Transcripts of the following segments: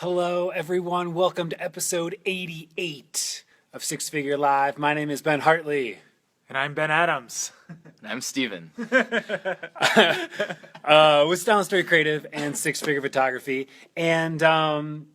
Hello, everyone. Welcome to episode 88 of Six Figure Live. My name is Ben Hartley. And I'm Ben Adams. And I'm Steven. With Style Story Creative and Six Figure Photography. And I'm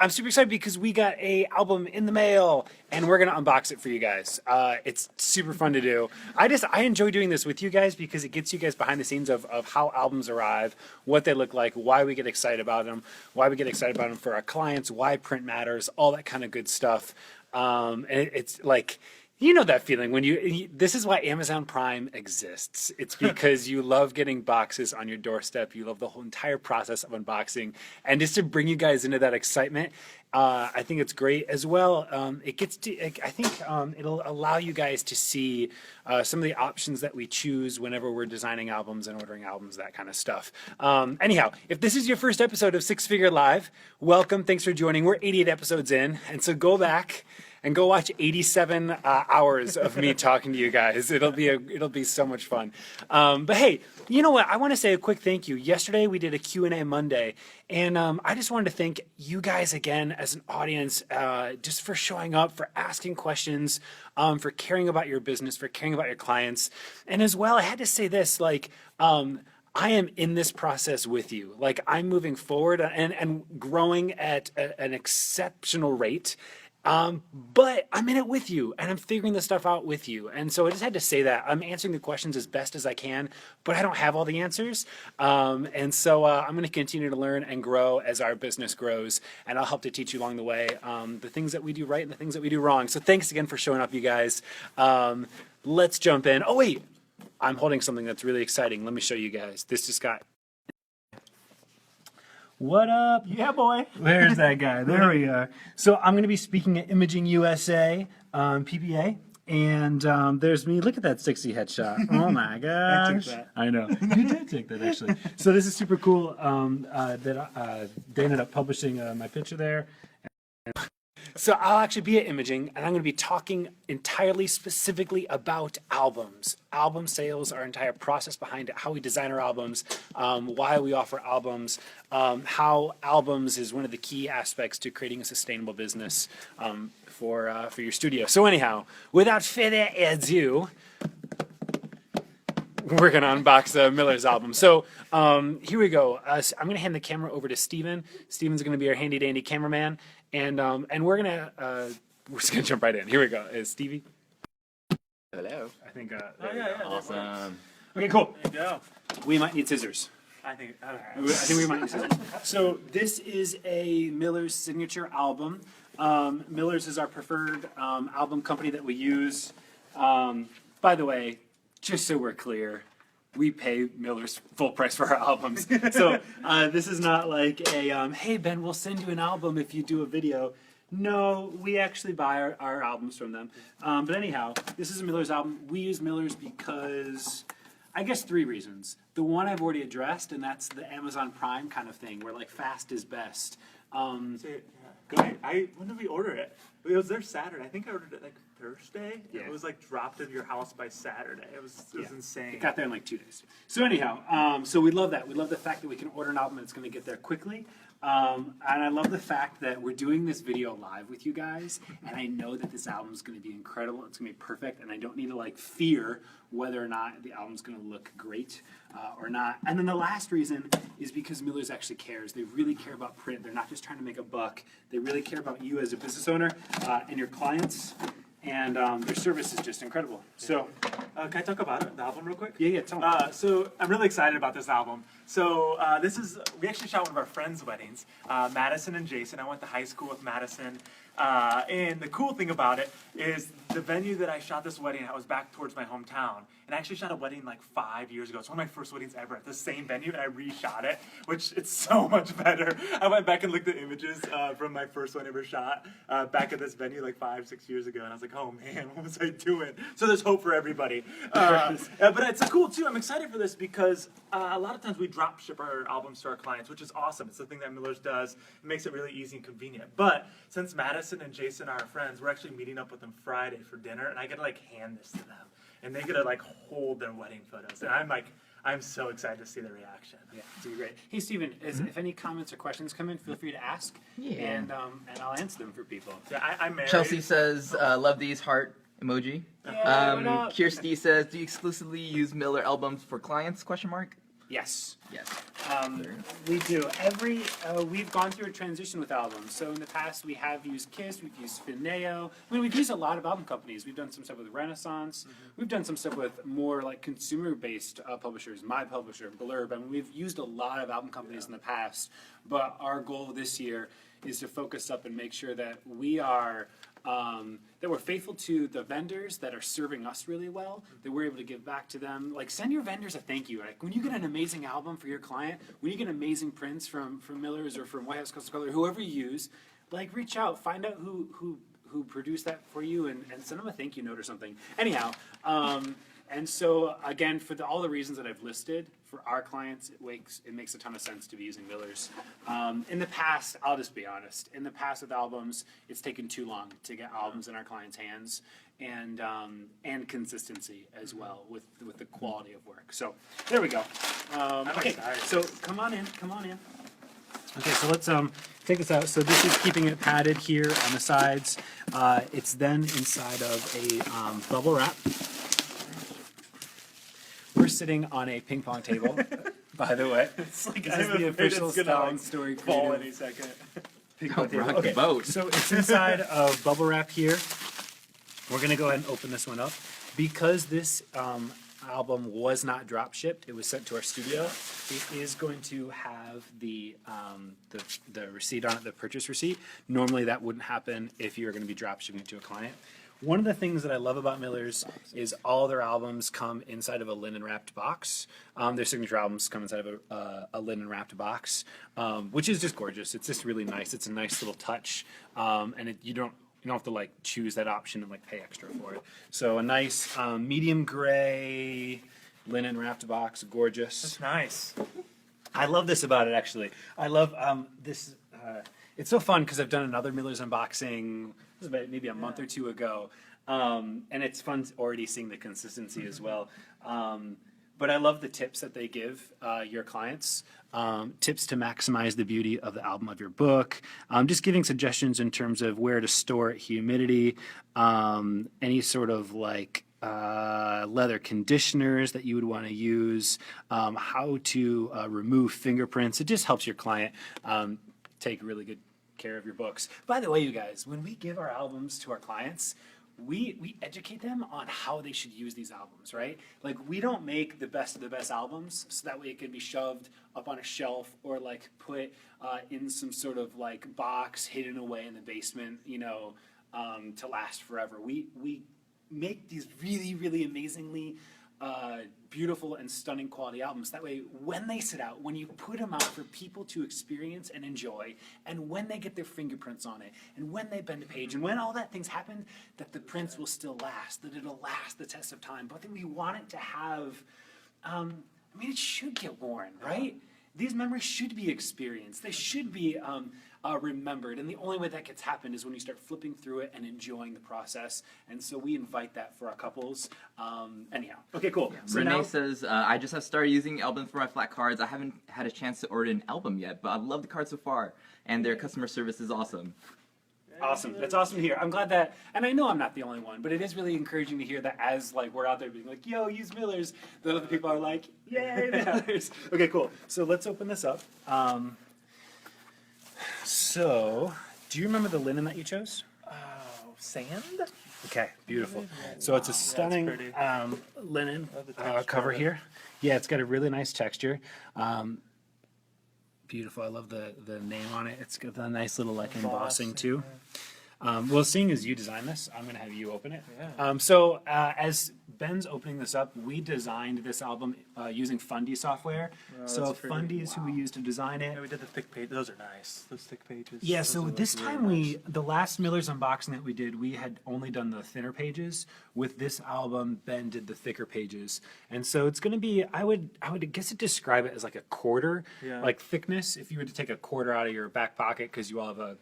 super excited because we got a album in the mail and we're going to unbox it for you guys. It's super fun to do. I enjoy doing this with you guys because it gets you guys behind the scenes of how albums arrive, what they look like, why we get excited about them, why we get excited about them for our clients, why print matters, all that kind of good stuff. And it's like, you know that feeling when this is why Amazon Prime exists. It's because you love getting boxes on your doorstep. You love the whole entire process of unboxing. And just to bring you guys into that excitement, I think it's great as well. It'll allow you guys to see some of the options that we choose whenever we're designing albums and ordering albums, that kind of stuff. Anyhow, if this is your first episode of Six Figure Live, welcome. Thanks for joining. We're 88 episodes in. And so go back and go watch 87 hours of me talking to you guys. It'll be so much fun. But hey, you know what? I want to say a quick thank you. Yesterday we did a Q&A Monday, and I just wanted to thank you guys again as an audience, just for showing up, for asking questions, for caring about your business, for caring about your clients. And as well, I had to say this, like, I am in this process with you. Like, I'm moving forward and growing at an exceptional rate. But I'm in it with you and I'm figuring this stuff out with you. And so I just had to say that I'm answering the questions as best as I can, but I don't have all the answers. And so I'm going to continue to learn and grow as our business grows, and I'll help to teach you along the way, the things that we do right and the things that we do wrong. So thanks again for showing up, you guys. Let's jump in. Oh, wait, I'm holding something that's really exciting. Let me show you guys. This just got... What up? Yeah, boy. Where's that guy? There we are. So I'm going to be speaking at Imaging USA, PPA, and there's me. Look at that 60 headshot. Oh my gosh. I took that. I know. You did take that, actually. So this is super cool that they ended up publishing my picture there. So I'll actually be at Imaging, and I'm going to be talking entirely specifically about albums. Album sales, our entire process behind it, how we design our albums, why we offer albums, how albums is one of the key aspects to creating a sustainable business for your studio. So anyhow, without further ado, we're going to unbox Miller's album. So here we go. I'm going to hand the camera over to Steven. Steven's going to be our handy dandy cameraman. And we're just gonna jump right in. Here we go. Is Stevie? Hello. I think. Yeah. Awesome. Okay, cool. There you go. We might need scissors. I think we might need scissors. So this is a Miller's signature album. Miller's is our preferred album company that we use. By the way, just so we're clear, we pay Miller's full price for our albums. So this is not like a, hey, Ben, we'll send you an album if you do a video. No, we actually buy our albums from them. But anyhow, this is a Miller's album. We use Miller's because, I guess, 3 reasons. The one I've already addressed, and that's the Amazon Prime kind of thing, where like fast is best. When did we order it? It was there Saturday. I think I ordered it like Thursday. Yeah. It was like dropped in your house by Saturday. It was insane. It got there in like 2 days. So anyhow, so we love that. We love the fact that we can order an album and it's going to get there quickly. And I love the fact that we're doing this video live with you guys, and I know that this album is going to be incredible. It's going to be perfect, and I don't need to like fear whether or not the album's going to look great or not. And then the last reason is because Miller's actually cares. They really care about print. They're not just trying to make a buck. They really care about you as a business owner and your clients. And their service is just incredible. So, can I talk about it, the album real quick? Yeah, tell me. So I'm really excited about this album. So we actually shot one of our friends' weddings, Madison and Jason. I went to high school with Madison. And the cool thing about it is the venue that I shot this wedding at was back towards my hometown. And I actually shot a wedding like 5 years ago. It's one of my first weddings ever at the same venue, and I reshot it, which it's so much better. I went back and looked at images from my first one ever shot back at this venue like 5-6 years ago, and I was like, oh man, what was I doing? So there's hope for everybody. But it's cool too. I'm excited for this because a lot of times we drop ship our albums to our clients, which is awesome. It's the thing that Miller's does. It makes it really easy and convenient. But since Madison and Jason are our friends, we're actually meeting up with them Friday for dinner, and I get to like hand this to them. And they get to like hold their wedding photos. And I'm like, I'm so excited to see the reaction. Yeah, it's gonna be great. Hey, Steven, if any comments or questions come in, feel free to ask, and I'll answer them for people. Yeah, I'm married. Chelsea says, love these heart emoji. Yeah, what up? Kirsty says, do you exclusively use Miller albums for clients? Question mark. Yes. Yes. We do. We've gone through a transition with albums. So in the past, we have used Kiss, we've used Fineo. I mean, we've used a lot of album companies. We've done some stuff with Renaissance. We've done some stuff with more like consumer-based publishers, My Publisher, Blurb. I mean, we've used a lot of album companies in the past. But our goal this year is to focus up and make sure that we are that we're faithful to the vendors that are serving us really well, that we're able to give back to them. Like, send your vendors a thank you. Like, when you get an amazing album for your client, when you get amazing prints from Miller's or from White House Custom Color, whoever you use, like, reach out, find out who produced that for you, and send them a thank you note or something. Anyhow, and so, again, for all the reasons that I've listed, for our clients, it makes a ton of sense to be using Miller's. In the past, I'll just be honest, in the past with albums, it's taken too long to get albums in our clients' hands, and consistency as well with the quality of work. So, there we go. Okay, so come on in. Okay, so let's take this out. So this is keeping it padded here on the sides. It's then inside of a bubble wrap. We're sitting on a ping pong table, by the way. It's like This is the official Spelling Story fall Creative any second. ping Oh, pong table. rock Okay, the boat. so it's inside of bubble wrap here. We're going to go ahead and open this one up. Because this album was not drop shipped, it was sent to our studio, it is going to have the receipt on it, the purchase receipt. Normally that wouldn't happen if you were going to be drop shipping it to a client. One of the things that I love about Miller's is all their albums come inside of a linen wrapped box. Their signature albums come inside of a linen wrapped box, which is just gorgeous. It's just really nice. It's a nice little touch, and you don't have to like choose that option and like pay extra for it. So a nice medium gray linen wrapped box, gorgeous. That's nice. I love this about it, actually. I love this. It's so fun because I've done another Miller's unboxing. This was about maybe a month or two ago, and it's fun already seeing the consistency as well. But I love the tips that they give your clients. Tips to maximize the beauty of the album of your book. Just giving suggestions in terms of where to store it, humidity, any sort of like leather conditioners that you would want to use, how to remove fingerprints. It just helps your client take really good care of your books. By the way, you guys, when we give our albums to our clients, we educate them on how they should use these albums, right? Like, we don't make the best of the best albums so that way it can be shoved up on a shelf or like put in some sort of like box hidden away in the basement, to last forever. We make these really, really amazingly beautiful and stunning quality albums. That way, when they sit out, when you put them out for people to experience and enjoy, and when they get their fingerprints on it, and when they bend a page, and when all that things happen, that the prints will still last, that it'll last the test of time. But then we want it to have, it should get worn, right? These memories should be experienced. They should be remembered. And the only way that gets happened is when you start flipping through it and enjoying the process. And so we invite that for our couples. Anyhow. Okay, cool. So Renee now, says, I just have started using albums for my flat cards. I haven't had a chance to order an album yet, but I love the cards so far. And their customer service is awesome. awesome. That's awesome to hear. I'm glad that, and I know I'm not the only one, but it is really encouraging to hear that as like we're out there being like, yo, use Miller's, the other people are like, yay, Miller's. Okay, cool. So let's open this up. So, do you remember the linen that you chose? Oh, sand? Okay, beautiful. So it's a stunning pretty. linen Love the texture cover of it. here. Yeah, it's got a really nice texture. Beautiful. I love the name on it. It's got the nice little like embossing too. Well, seeing as you designed this, I'm going to have you open it. Yeah. So as Ben's opening this up, we designed this album using Fundy software. Oh, so that's pretty. Fundy is who we used to design it. Yeah, we did the thick page. Those are nice. Those thick pages. Yeah, Those so look this really time nice. the last Miller's unboxing that we did, we had only done the thinner pages. With this album, Ben did the thicker pages. And so it's going to be, I would guess it describe it as like a quarter, Yeah. like thickness. If you were to take a quarter out of your back pocket, because you all have a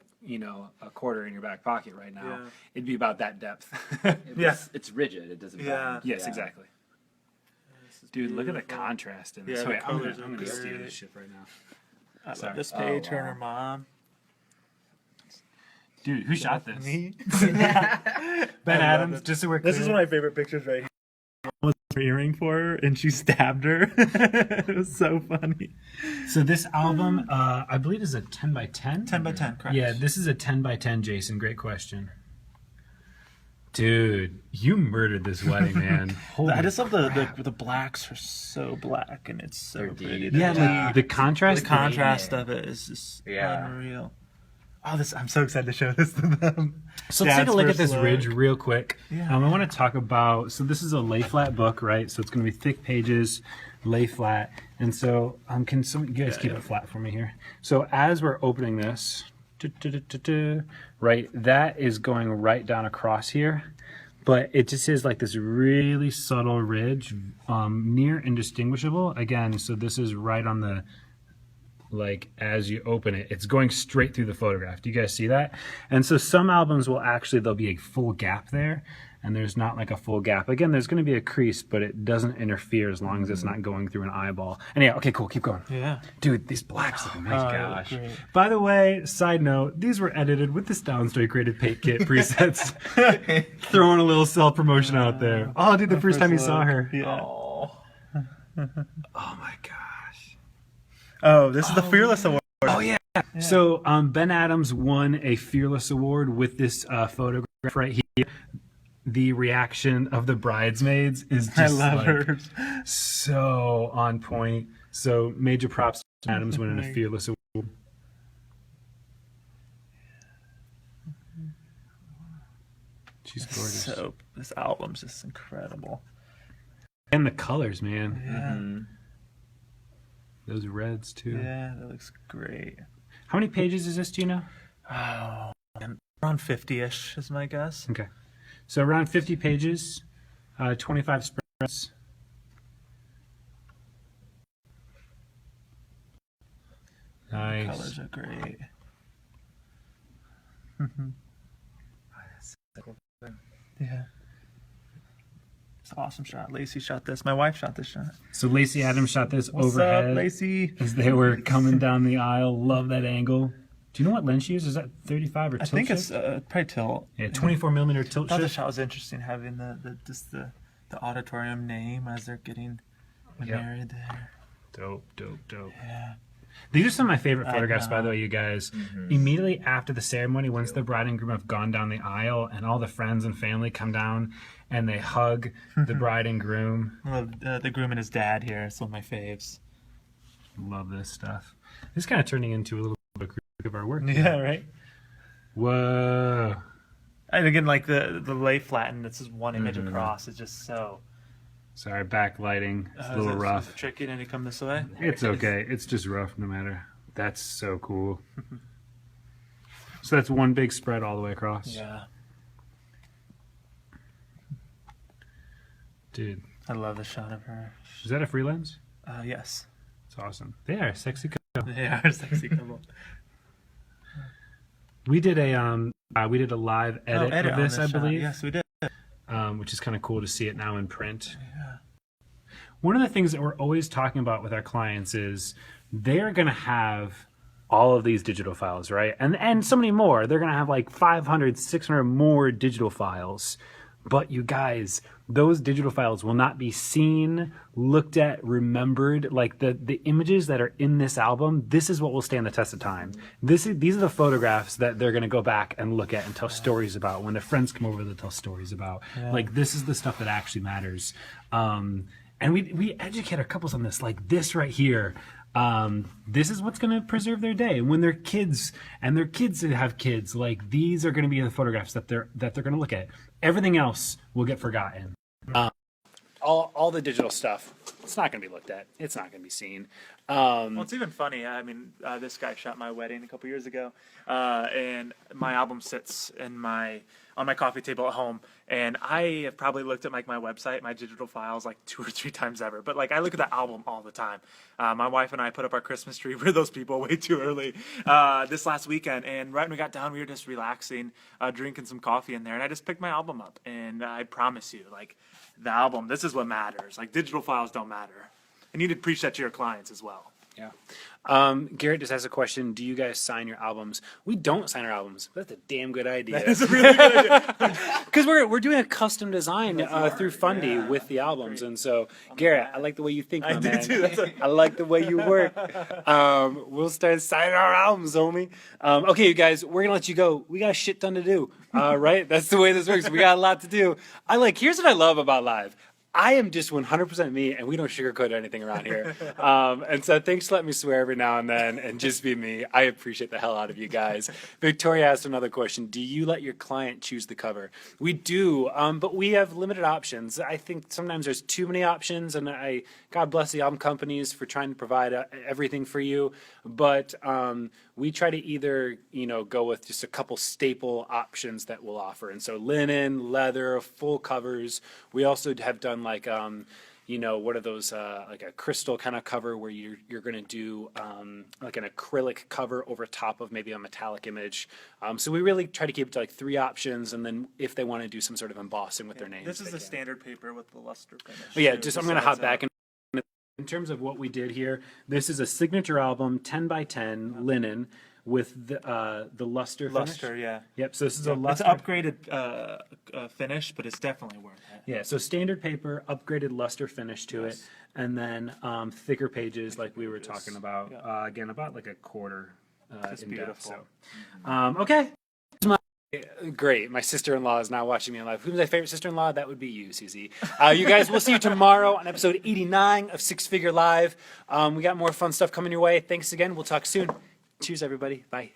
quarter in your back pocket right now, Yeah. it'd be about that depth. Yeah. It's rigid. It doesn't Yeah. bend. Yes, exactly. This Dude, look at the contrast in this. Yeah, the Wait, I'm colors gonna are steal great. this shit right now. I Sorry. love this page, her and wow. her mom. Dude, who shot this? Me. Ben I love Adams, it. just so we're This clear. is one of my favorite pictures right here. Was earring for her, and she stabbed her. It was so funny. So this album, I believe, is a 10 by 10. 10 by 10, correct? Yeah, this is a 10 by 10, Jason. Great question. Dude, you murdered this wedding, man. Holy I just love crap. the blacks are so black, and it's so They're pretty. deep. Yeah, The like the contrast. the contrast of it is just Yeah. unreal. Oh, this! I'm so excited to show this to them. So let's take a Dad's look at first this look. ridge real quick. Yeah. I want to talk about, so this is a lay flat book, right? So it's going to be thick pages, lay flat. And so can some you guys keep it flat for me here? So as we're opening this, right, that is going right down across here. But it just is like this really subtle ridge, near indistinguishable. Again, so this is right on the, like as you open it, it's going straight through the photograph. Do you guys see that? And so some albums will actually, there'll be a full gap there, and there's not like a full gap. Again, there's going to be a crease, but it doesn't interfere as long as it's not going through an eyeball. And yeah, okay, cool, keep going. Yeah. Dude, these blacks look nice. gosh. Great. By the way, side note, these were edited with this Downstreak Creative Paint Kit presets. Throwing a little self-promotion out there. Oh, dude, the first time you saw her. Yeah. Oh. Oh my gosh. Oh, this is the Fearless Award. Oh yeah. So Ben Adams won a Fearless Award with this photograph right here. The reaction of the bridesmaids is just I love like, hers. so on point. So major props to Ben Adams winning a Fearless Award. She's gorgeous. So this album's just incredible. And the colors, man. Yeah. Mhm. Those reds too. Yeah, that looks great. How many pages is this, do you know? Oh, around 50-ish is my guess. Okay. So around 50 pages, 25 spreads. Nice. Colors are great. Yeah. It's an awesome shot. Lacey shot this. My wife shot this shot. So Lacey Adams shot this What's overhead up, Lacey? as they were coming down the aisle. Love that angle. Do you know what lens she uses? Is that 35 or I tilt think shift? it's probably tilt. Yeah, 24 millimeter tilt I thought the shift. shot was interesting, having the auditorium name as they're getting married there. Dope, dope, dope. Yeah. These are some of my favorite I photographs, by know. the way, you guys. Immediately after the ceremony, once the bride and groom have gone down the aisle and all the friends and family come down and they hug the bride and groom. I love the groom and his dad here. It's one of my faves. Love this stuff. This is kind of turning into a little bit of a critique of our work. Yeah, right. Whoa. And again, like the lay flatten, this is one image across. It's just so Sorry, backlighting. It's a little is it rough. tricky. Didn't it come this way? It's okay. It's just rough no matter. That's so cool. So that's one big spread all the way across. Yeah. Dude, I love the shot of her. is that a free lens? Yes. It's awesome. They are a sexy couple. They are a sexy couple. We did a live edit of on this, I shot. believe. Yes, we did. Which is kind of cool to see it now in print. Yeah. One of the things that we're always talking about with our clients is they're going to have all of these digital files, right? And so many more. They're going to have like 500, 600 more digital files. But you guys, those digital files will not be seen, looked at, remembered. Like the images that are in this album, this is what will stand the test of time. These are the photographs that they're going to go back and look at and tell stories about. When their friends come over, they'll tell stories about. Like this is the stuff that actually matters. And we educate our couples on this, like this right here. This is what's going to preserve their day. And when their kids and their kids have kids, like these are going to be the photographs that they're going to look at. Everything else will get forgotten. All the digital stuff, it's not going to be looked at. It's not going to be seen. Well, it's even funny. I mean, this guy shot my wedding a couple years ago, and my album sits on my coffee table at home. And I have probably looked at like my website, my digital files, like 2 or 3 times ever. But like I look at the album all the time. My wife and I put up our Christmas tree. We're those people way too early this last weekend. And right when we got down, we were just relaxing, drinking some coffee in there. And I just picked my album up. And I promise you, like the album, this is what matters. Like digital files don't matter. And you need to preach that to your clients as well. Yeah. Garrett just has a question. Do you guys sign your albums? We don't sign our albums. That's a damn good idea. It's a really good idea. Because we're doing a custom design through Fundy with the albums. And so, Garrett, I like the way you think, my man. Too. I like the way you work. We'll start signing our albums, homie. Okay, you guys, we're going to let you go. We got a shit ton to do, right? That's the way this works. We got a lot to do. Here's what I love about live. I am just 100% me, and we don't sugarcoat anything around here. And so thanks for letting me swear every now and then and just be me. I appreciate the hell out of you guys. Victoria asked another question. Do you let your client choose the cover? We do, but we have limited options. I think sometimes there's too many options, and God bless the album companies for trying to provide everything for you. But we try to either, go with just a couple staple options that we'll offer. And so linen, leather, full covers. We also have done what are those, like a crystal kind of cover where you're going to do like an acrylic cover over top of maybe a metallic image. So we really try to keep it to like 3 options, and then if they want to do some sort of embossing with their names. This is the standard paper with the luster finish. But yeah, I'm going to hop back. In terms of what we did here, this is a signature album, 10 by 10 linen with the luster finish. Luster, yeah. Yep. So this is a luster. It's an upgraded finish, but it's definitely worth it. Yeah. So standard paper, upgraded luster finish to it, and then thicker pages like we were talking about. Yeah. Again, about like a quarter That's in beautiful. depth. So, okay. Great. My sister-in-law is now watching me live. Who's my favorite sister-in-law? That would be you, Susie. You guys, we'll see you tomorrow on episode 89 of Six Figure Live. We got more fun stuff coming your way. Thanks again. We'll talk soon. Cheers, everybody. Bye.